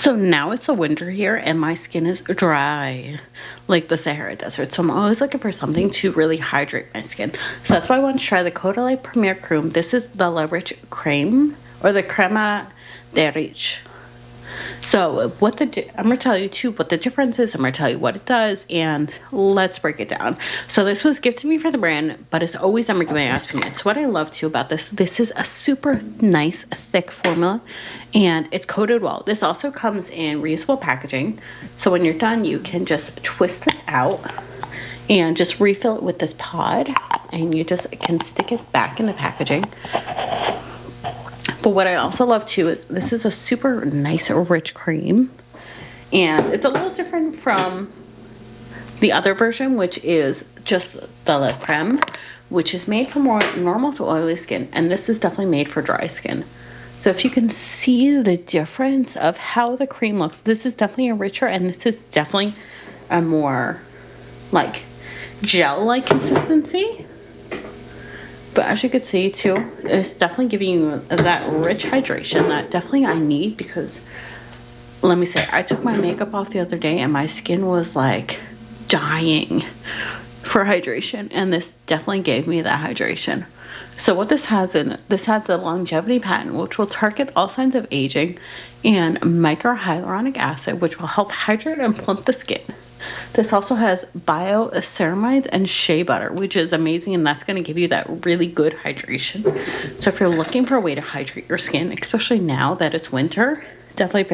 So now it's the winter here and my skin is dry like the Sahara Desert. So I'm always looking for something to really hydrate my skin. So that's why I want to try the Caudalie Premier Cream. This is the La Rich Creme or the Crema de Rich. So I'm going to tell you too what the difference is. I'm going to tell you what it does, and let's break it down. So this was gifted me for the brand, but it's always I'm going to give my honest opinion. So what I love too about this is a super nice thick formula, and it's coated well. This also comes in reusable packaging. So when you're done, you can just twist this out and just refill it with this pod, and you just can stick it back in the packaging. But what I also love too is this is a super nice rich cream, and it's a little different from the other version, which is just the La Creme, which is made for more normal to oily skin, and this is definitely made for dry skin. So if you can see the difference of how the cream looks, this is definitely a richer, and this is definitely a more like gel-like consistency. But as you can see too, it's definitely giving you that rich hydration that definitely I need, because let me say, I took my makeup off the other day and my skin was like dying for hydration, and this definitely gave me that hydration. So what this has in it, this has the longevity patent, which will target all signs of aging, and microhyaluronic acid, which will help hydrate and plump the skin. This also has Ceramides and shea butter, which is amazing, and that's going to give you that really good hydration. So if you're looking for a way to hydrate your skin, especially now that it's winter, definitely pick